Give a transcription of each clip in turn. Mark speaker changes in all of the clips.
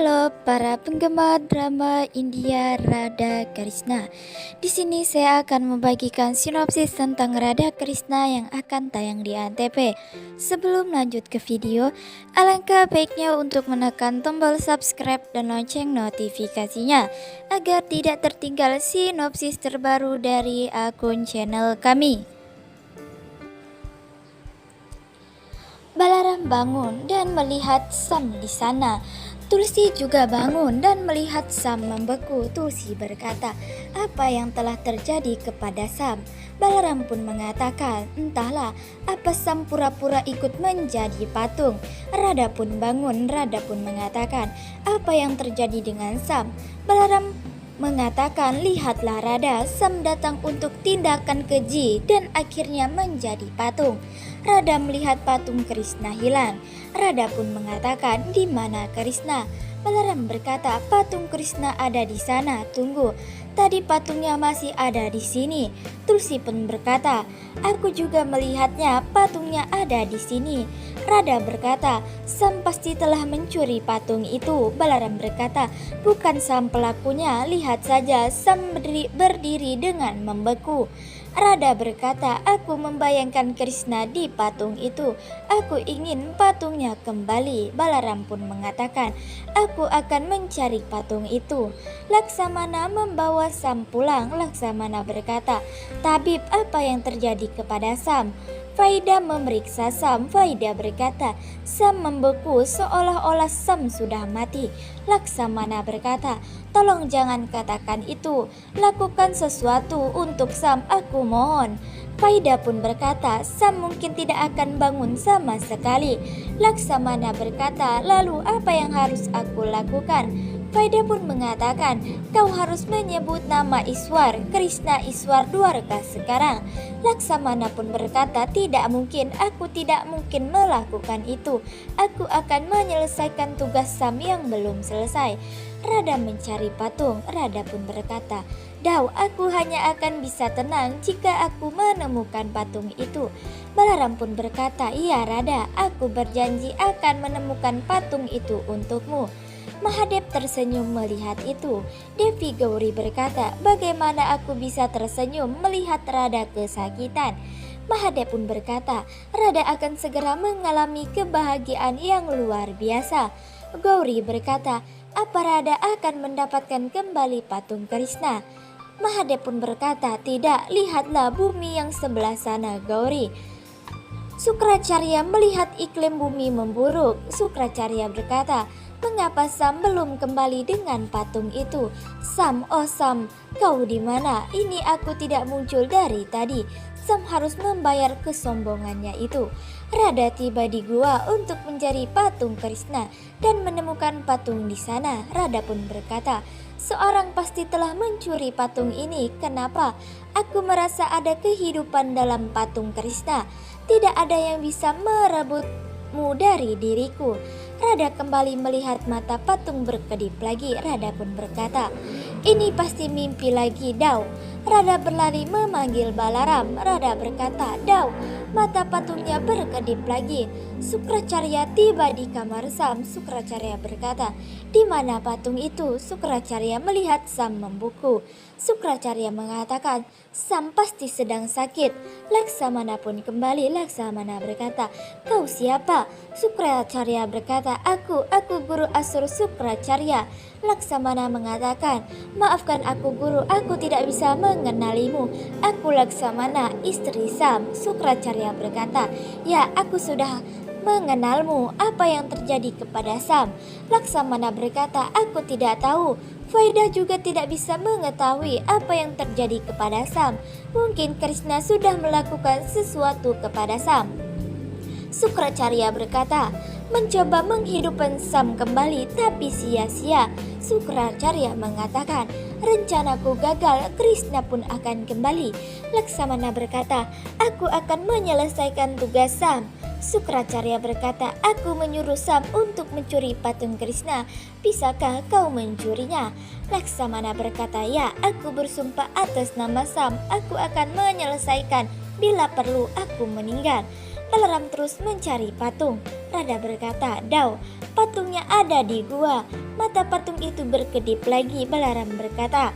Speaker 1: Halo para penggemar drama India Radha Krishna. Di sini saya akan membagikan sinopsis tentang Radha Krishna yang akan tayang di Antv. Sebelum lanjut ke video, alangkah baiknya untuk menekan tombol subscribe dan lonceng notifikasinya agar tidak tertinggal sinopsis terbaru dari akun channel kami. Balaram bangun dan melihat Sam di sana. Tulsi juga bangun dan melihat Sam membeku. Tulsi berkata, "Apa yang telah terjadi kepada Sam?" Balaram pun mengatakan, "Entahlah, apa Sam pura-pura ikut menjadi patung." Radha pun bangun. Radha pun mengatakan, "Apa yang terjadi dengan Sam?" Balaram mengatakan, "Lihatlah Radha, Sam datang untuk tindakan keji dan akhirnya menjadi patung." Radha melihat patung Krishna hilang. Radha pun mengatakan, "Di mana Krishna?" Balaram berkata, "Patung Krishna ada di sana. Tunggu, tadi patungnya masih ada di sini." Tulsi pun berkata, "Aku juga melihatnya, patungnya ada di sini." Radha berkata, "Sam pasti telah mencuri patung itu." Balaram berkata, "Bukan Sam pelakunya, lihat saja Sam berdiri dengan membeku." Radha berkata, "Aku membayangkan Krishna di patung itu. Aku ingin patungnya kembali." Balaram pun mengatakan, "Aku akan mencari patung itu." Laksamana membawa Sam pulang. Laksamana berkata, "Tabib, apa yang terjadi kepada Sam?" Faida memeriksa Sam. Faida berkata, "Sam membeku seolah-olah Sam sudah mati." Laksamana berkata, "Tolong jangan katakan itu. Lakukan sesuatu untuk Sam, aku mohon." Faida pun berkata, "Sam mungkin tidak akan bangun sama sekali." Laksamana berkata, "Lalu apa yang harus aku lakukan?" Faida pun mengatakan, "Kau harus menyebut nama Iswar, Krishna Iswar Dwarka sekarang." Laksamana pun berkata, "Tidak mungkin, aku tidak mungkin melakukan itu. Aku akan menyelesaikan tugas Sam yang belum selesai." Radha mencari patung. Radha pun berkata, "Dau, aku hanya akan bisa tenang jika aku menemukan patung itu." Balaram pun berkata, "Iya Radha, aku berjanji akan menemukan patung itu untukmu." Mahadev tersenyum melihat itu. Devi Gauri berkata, "Bagaimana aku bisa tersenyum melihat Radha kesakitan?" Mahadev pun berkata, "Radha akan segera mengalami kebahagiaan yang luar biasa." Gauri berkata, "Apa Radha akan mendapatkan kembali patung Krishna?" Mahadev pun berkata, "Tidak, lihatlah bumi yang sebelah sana Gauri." Sukracarya melihat iklim bumi memburuk. Sukracarya berkata, "Mengapa Sam belum kembali dengan patung itu?" "Sam, oh Sam, kau di mana? Ini aku tidak muncul dari tadi." Sam harus membayar kesombongannya itu. Radha tiba di gua untuk mencari patung Krishna dan menemukan patung di sana. Radha pun berkata, "Seorang pasti telah mencuri patung ini. Kenapa? Aku merasa ada kehidupan dalam patung Krishna. Tidak ada yang bisa merebutmu dari diriku." Radha kembali melihat mata patung berkedip lagi. Radha pun berkata, "Ini pasti mimpi lagi, Dau." Radha berlari memanggil Balaram. Radha berkata, "Dau." Mata patungnya berkedip lagi. Sukracarya tiba di kamar Sam. Sukracarya berkata, "Di mana patung itu?" Sukracarya melihat Sam membeku. Sukracarya mengatakan, "Sam pasti sedang sakit." Laksamana pun kembali. Laksamana berkata, "Kau siapa?" Sukracarya berkata, Aku guru Asur Sukracarya." Laksamana mengatakan, "Maafkan aku guru, aku tidak bisa mengenalimu. Aku Laksamana, istri Sam." Sukracarya berkata, "Ya, aku sudah mengenalmu. Apa yang terjadi kepada Sam?" Laksamana berkata, "Aku tidak tahu. Faida juga tidak bisa mengetahui apa yang terjadi kepada Sam. Mungkin Krishna sudah melakukan sesuatu kepada Sam." Sukracarya berkata, "Mencoba menghidupkan Sam kembali tapi sia-sia." Sukracarya mengatakan, "Rencanaku gagal, Krishna pun akan kembali." Laksamana berkata, "Aku akan menyelesaikan tugas Sam." Sukracarya berkata, "Aku menyuruh Sam untuk mencuri patung Krishna. Bisakah kau mencurinya?" Laksamana berkata, "Ya, aku bersumpah atas nama Sam. Aku akan menyelesaikan bila perlu aku meninggal." Balaram terus mencari patung. Radha berkata, "Dao, patungnya ada di gua." Mata patung itu berkedip lagi. Balaram berkata,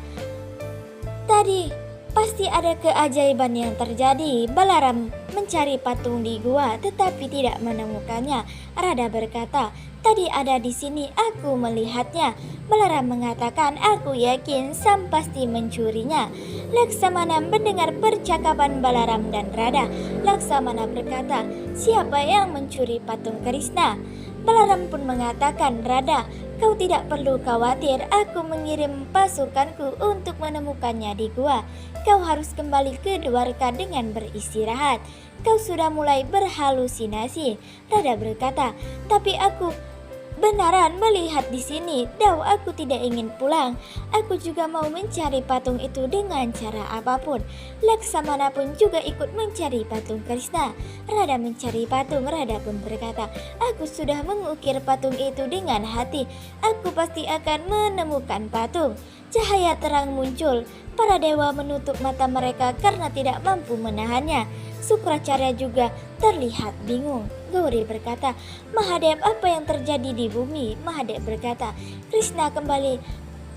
Speaker 1: "Tadi pasti ada keajaiban yang terjadi." Balaram mencari patung di gua tetapi tidak menemukannya. Radha berkata, "Tadi ada di sini, aku melihatnya." Balaram mengatakan, "Aku yakin Sam pasti mencurinya." Laksamana mendengar percakapan Balaram dan Radha. Laksamana berkata, "Siapa yang mencuri patung Krishna?" Balaram pun mengatakan, "Radha, kau tidak perlu khawatir, aku mengirim pasukanku untuk menemukannya di gua. Kau harus kembali ke Dwarka dengan beristirahat. Kau sudah mulai berhalusinasi." Radha berkata, "Tapi aku benaran melihat di sini. Dao, aku tidak ingin pulang. Aku juga mau mencari patung itu dengan cara apapun." Laksamana pun juga ikut mencari patung Krishna. Radha mencari patung. Radha pun berkata, "Aku sudah mengukir patung itu dengan hati. Aku pasti akan menemukan patung." Cahaya terang muncul. Para dewa menutup mata mereka karena tidak mampu menahannya. Sukracarya juga terlihat bingung. Gauri berkata, "Mahadev, apa yang terjadi di bumi?" Mahadev berkata, "Krishna kembali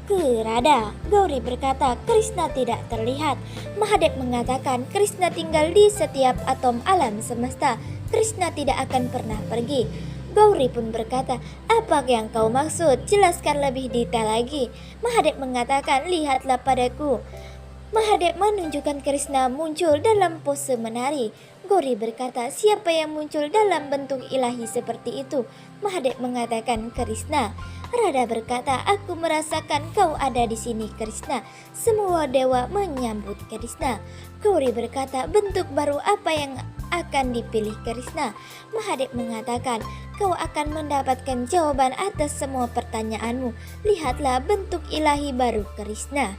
Speaker 1: ke Radha." Gauri berkata, "Krishna tidak terlihat." Mahadev mengatakan, "Krishna tinggal di setiap atom alam semesta. Krishna tidak akan pernah pergi." Gauri pun berkata, "Apa yang kau maksud? Jelaskan lebih detail lagi." Mahadev mengatakan, "Lihatlah padaku." Mahadev menunjukkan Krishna muncul dalam pose menari. Gauri berkata, "Siapa yang muncul dalam bentuk ilahi seperti itu?" Mahadev mengatakan, "Krishna." Radha berkata, "Aku merasakan kau ada di sini, Krishna." Semua dewa menyambut Krishna. Gauri berkata, "Bentuk baru apa yang akan dipilih Krishna?" Mahadev mengatakan, "Kau akan mendapatkan jawaban atas semua pertanyaanmu. Lihatlah bentuk ilahi baru Krishna."